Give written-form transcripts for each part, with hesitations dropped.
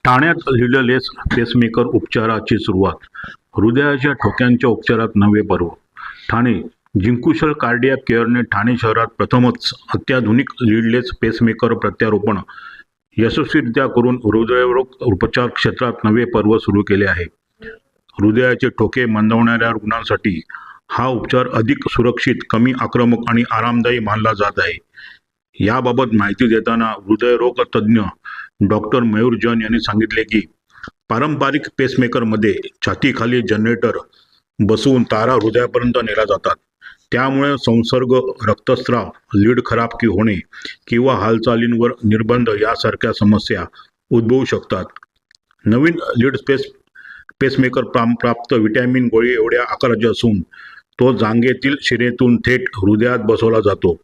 ठाण्यात leadless pacemaker उपचाराची सुरुवात. हृदयाच्या ठोक्यांच्या उपचारात नवे पर्व. ठाणे जिंकुशल कार्डियाक केअरने ठाणे शहरात प्रथमच अत्याधुनिक लीडलेस पेसमेकर प्रत्यारोपण यशस्वीरित्या करून हृदयरोग उपचार क्षेत्रात नवे पर्व सुरू केले आहे. हृदयाचे ठोके मंदावणाऱ्या रुग्णांसाठी हा उपचार अधिक सुरक्षित, कमी आक्रमक आणि आरामदायी मानला जात आहे. याबाबत माहिती देताना हृदयरोग तज्ज्ञ डॉक्टर मयूर जैन यांनी सांगितले की पारंपरिक पेसमेकरमध्ये छातीखाली जनरेटर बसवून तारा हृदयापर्यंत नेला जातात. त्यामुळे संसर्ग, रक्तस्राव, लीड खराब होणे किंवा हालचालींवर निर्बंध यासारख्या समस्या उद्भवू शकतात. नवीन लीड पेसमेकर प्राप्त विटॅमिन गोळी एवढ्या आकाराचे असून तो जांघेतील शिरेतून थेट हृदयात बसवला जातो.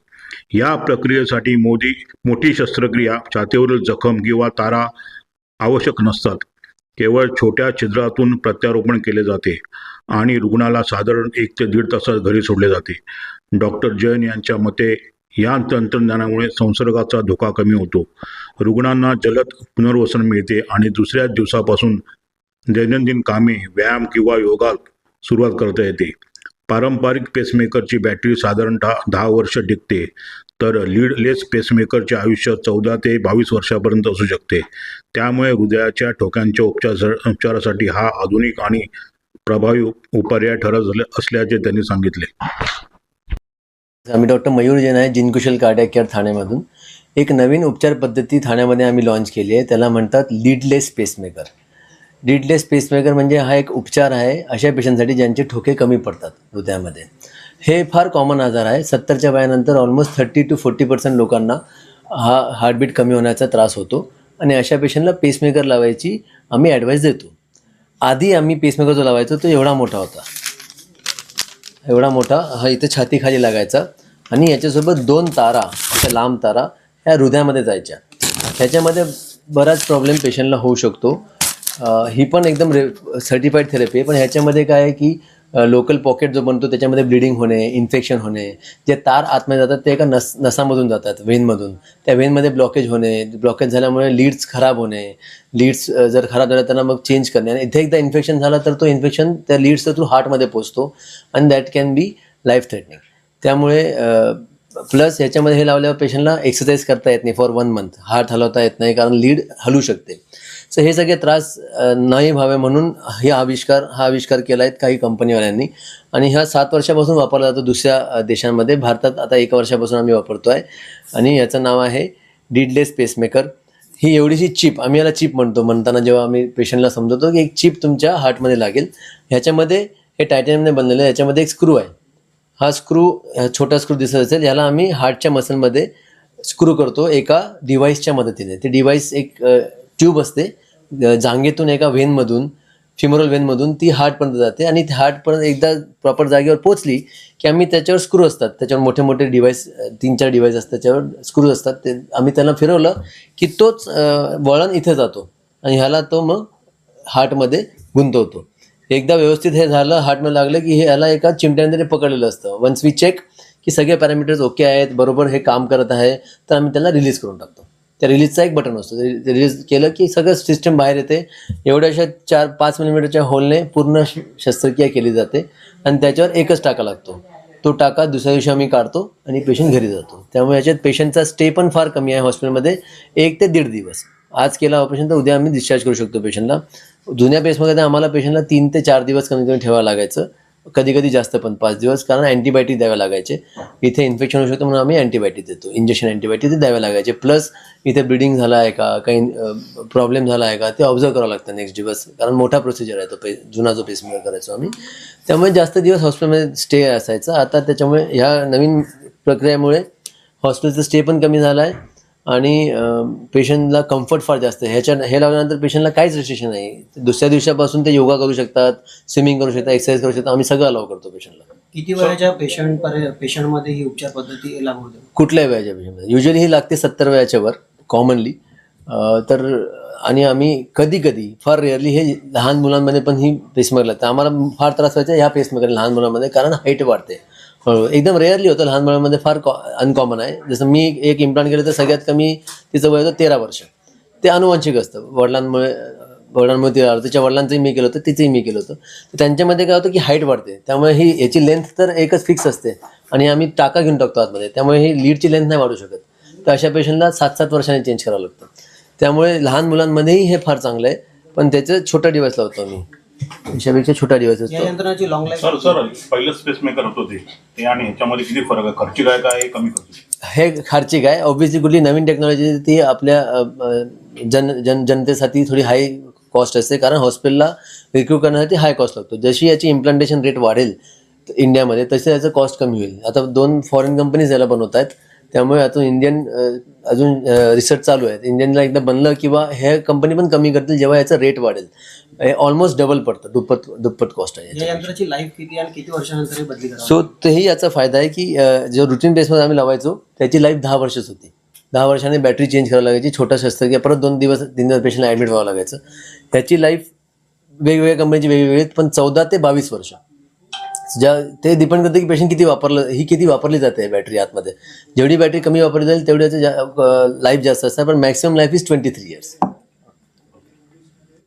या प्रक्रियेसाठी मोठी शस्त्रक्रिया, छातीवरील जखम किंवा तारा आवश्यक नसतात. केवळ छोट्या छिद्रातून प्रत्यारोपण केले जाते आणि रुग्णाला साधारण 1 ते 1.5 तासात घरी सोडले जाते. डॉक्टर जैन यांच्या मते या तंत्रज्ञानामुळे संसर्गाचा धोका कमी होतो, रुग्णांना जलद पुनर्वसन मिळते आणि दुसऱ्याच दिवसापासून दैनंदिन कामे, व्यायाम किंवा योगात सुरुवात करता येते. पारंपरिक पेसमेकरची बॅटरी साधारणतः 10 वर्ष टिकते, तर लीडलेस पेसमेकरचे आयुष्य 14 ते 22 वर्षापर्यंत असू शकते. त्यामुळे हृदयाच्या ठोक्यांच्या उपचारासाठी हा आधुनिक आणि प्रभावी पर्याय ठरत असल्याचे त्यांनी सांगितले. आम्ही डॉक्टर मयूर जैन आहे, जिनकुशल कार्डियाक केअर ठाण्यामधून. एक नवीन उपचार पद्धती ठाण्यामध्ये आम्ही लॉन्च केली आहे, त्याला म्हणतात लीडलेस पेसमेकर. लीडलेस पेसमेकर म्हणजे हा एक उपचार आहे अशा पेशंटसाठी ज्यांचे ठोके कमी पडतात हृदयामध्ये. हे फार कॉमन आजार आहे. 70च्या वयानंतर ऑलमोस्ट 30 to 40% लोकांना हा हार्टबीट कमी होण्याचा त्रास होतो आणि अशा पेशंटला पेसमेकर लावायची आम्ही ॲडवाईस देतो. आधी आम्ही पेसमेकर जो लावायचो तो एवढा मोठा होता, एवढा मोठा, हा इथे छातीखाली लागायचा आणि याच्यासोबत 2 तारा, अशा लांब तारा ह्या हृदयामध्ये जायच्या. ह्याच्यामध्ये बराच प्रॉब्लेम पेशंटला होऊ शकतो. ही पण एकदम सर्टिफाईड थेरपी आहे, पण ह्याच्यामध्ये काय आहे की लोकल पॉकेट जो बनतो त्याच्यामध्ये ब्लिडिंग होणे, इन्फेक्शन होणे, जे तार आतमध्ये जातात ते एका नसामधून जातात, व्हेनमधून, त्या व्हेनमध्ये ब्लॉकेज होणे, ब्लॉकेज झाल्यामुळे लीड्स खराब होणे, लीड्स जर खराब झाल्या त्यांना मग चेंज करणे, आणि इथे एकदा इन्फेक्शन झालं तर तो इन्फेक्शन त्या लीड्सच्या थ्रू हार्टमध्ये पोचतो आणि that can be life threatening. त्यामुळे प्लस ह्याच्यामध्ये हे लावल्यावर पेशंटला एक्सरसाइज करता येत नाही फॉर 1 month, हार्ट हलवता येत नाही कारण लीड हलू शकते. सो हे सगळे त्रास नाही व्हावे म्हणून हा आविष्कार केला आहे काही कंपनीवाल्यांनी आणि हा 7 वर्षापासून वापरला जातो दुसऱ्या देशांमध्ये. भारतात आता 1 वर्षापासून आम्ही वापरतो आहे आणि याचं नाव आहे लीडलेस पेसमेकर. ही एवढीशी चिप, आम्ही याला चिप म्हणताना जेव्हा आम्ही पेशंटला समजवतो की एक चिप तुमच्या हार्टमध्ये लागेल. ह्याच्यामध्ये हे टायटॅनियमने बनलेलं आहे, याच्यामध्ये एक स्क्रू आहे. हा स्क्रू, छोटा स्क्रू दिसत असेल, याला आम्ही हार्टच्या मसलमध्ये स्क्रू करतो एका डिव्हाइसच्या मदतीने. ते डिव्हाइस एक ट्यूब असते, जांघेतून एका व्हेनमधून, फिमोरल व्हेनमधून ती हार्टपर्यंत जाते आणि ती हार्टपर्यंत एकदा प्रॉपर जागेवर पोचली की आम्ही त्याच्यावर स्क्रू असतात, त्याच्यावर मोठे मोठे डिव्हाइस, 3-4 डिव्हाइस असतात, त्याच्यावर स्क्रू असतात. ते आम्ही त्याला फिरवलं की तोच वळण इथे जातो आणि ह्याला तो मग हार्टमध्ये गुंतवतो. एकदा व्यवस्थित हे झालं, हार्टमध्ये लागलं की हे याला एका चिमट्याने तरी पकडलेलं असतं. वन्स वी चेक की सगळे पॅरामीटर्स ओके आहेत, बरोबर हे काम करत आहे, तर आम्ही त्याला रिलीज करून टाकतो. त्या रिलीजचा एक बटन असतो, ते रिलीज केलं की सगळं सिस्टम बाहेर येते. एवढ्याशा 4-5 मिलीमीटरच्या होलने पूर्ण शस्त्रक्रिया केली जाते आणि त्याच्यावर एकच टाका लागतो. तो टाका दुसऱ्या दिवशी आम्ही काढतो आणि पेशंट घरी जातो. त्यामुळे याच्यात पेशंटचा स्टे पण फार कमी आहे हॉस्पिटलमध्ये, 1 ते 1.5 दिवस. आज केला ऑपरेशन तर उद्या आम्ही डिस्चार्ज करू शकतो पेशंटला. जुन्या पेसमध्ये आम्हाला पेशंटला 3 ते 4 दिवस कमी कमी ठेवावं लागायचं, कधी कधी जास्त पण 5 दिवस, कारण अँटीबायोटिक द्यावे लागायचे. इथे इन्फेक्शन होऊ शकतं म्हणून आम्ही अँटीबायोटिक देतो, इंजेक्शन अँटीबायोटिक ते द्यावे लागायचे. प्लस इथे ब्लिडिंग झाला आहे का, काही प्रॉब्लेम झाला आहे का ते ऑब्झर्व करावं लागतं नेक्स्ट दिवस, कारण मोठा प्रोसिजर आहे तो जुना जो पेसमेकर करायचो आम्ही. त्यामुळे जास्त दिवस हॉस्पिटलमध्ये स्टे असायचा. आता त्याच्यामुळे ह्या नवीन प्रक्रियेमुळे हॉस्पिटलचा स्टे पण कमी झाला आहे आणि पेशंटला कम्फर्ट फार जास्त आहे. हे लावल्यानंतर पेशंटला काहीच रेस्ट्रिक्शन नाही. दुसऱ्या दिवसापासून ते योगा करू शकतात, स्विमिंग करू शकतात, एक्सरसाइज करू शकतात. आम्ही सगळं अलाव करतो पेशंटला. किती वयाच्या पेशंटमध्ये ही उपचार पद्धती लागू होते? कुठल्याही वयाच्या पेशंटमध्ये. युजली ही लागते 70 वयाच्या वर कॉमनली. तर आणि आम्ही कधी कधी, फार रेअरली, हे लहान मुलांमध्ये पण ही पेसमेकर लागतं. आम्हाला फार त्रास व्हायचा ह्या पेसमेकर लहान मुलांमध्ये, कारण हाईट वाढते. एकदम रेअरली होतं, लहान मुलांमध्ये फार अनकॉमन आहे. जसं मी एक इम्प्लांट केलं तर सगळ्यात कमी तिचं वय होतं 13 वर्ष. ते अनुवांशिक असतं. वडिलांमुळे ते तिच्या वडिलांचंही मी केलं होतं, तिचंही मी केलं होतं. तर त्यांच्यामध्ये काय होतं की हाईट वाढते, त्यामुळे ही याची लेंथ तर एकच फिक्स असते आणि आम्ही टाका घेऊन टाकतो आतमध्ये, त्यामुळे ही लीडची लेंथ नाही वाढू शकत. तर अशा पेशंटला 7-7 वर्षांनी चेंज करावं लागतं. त्यामुळे लहान मुलांमध्येही हे फार चांगलं आहे, पण त्याचं छोटा डिव्हाइस लावतो आम्ही, याच्यापेक्षा छोटा डिव्हाइस या असतो. यंत्रणाची लॉंग लाईफ सर पहिलं स्पेस मेकर होतं ते आणि ह्याच्यामध्ये किती फरक आहे? खर्चिक आहे का हे कमी खर्चिक? हे खर्चिक आहे. ऑब्व्हियसली कुठली नवीन टेक्नॉलॉजी ती आपल्या जनतेसाठी थोडी हाय कॉस्ट असते, कारण हॉस्पिटलला रिक्रूट करण्यासाठी हाय कॉस्ट लागतो. जशी याची इम्प्लांटेशन रेट वाढेल इंडियामध्ये तसे याचं कॉस्ट कमी होईल. आता 2 फॉरेन कंपनीज याला बनवत आहेत, त्यामुळे अजून रिसर्च चालू आहे. इंडियनला एकदा बनलं किंवा हे कंपनी पण कमी करतील जेव्हा याचा रेट वाढेल. ऑलमोस्ट डबल पडतं, दुप्पट कॉस्ट आहे या यंत्राची लाईफ किती आणि किती वर्षानंतर हे बदली करावी? सो तेही याचा फायदा आहे की जो रुटीन बेसमध्ये आम्ही लावायचो त्याची लाईफ 10 वर्षच होती. 10 वर्षांनी बॅटरी चेंज करावी लागायची, छोटा शस्त्रक्रिया परत 3 दिवस पेशंटला ॲडमिट व्हावं लागायचं. त्याची लाईफ वेगवेगळ्या कंपनीची वेगवेगळी, पण 14 ते 22 वर्ष. ते डिपेंड करतं की पेशंट किती वापरली जाते बॅटरी आतमध्ये. जेवढी बॅटरी कमी वापरली जाईल तेवढी लाईफ जास्त असणार, पण मॅक्सिमम लाईफ इज 23 इयर्स.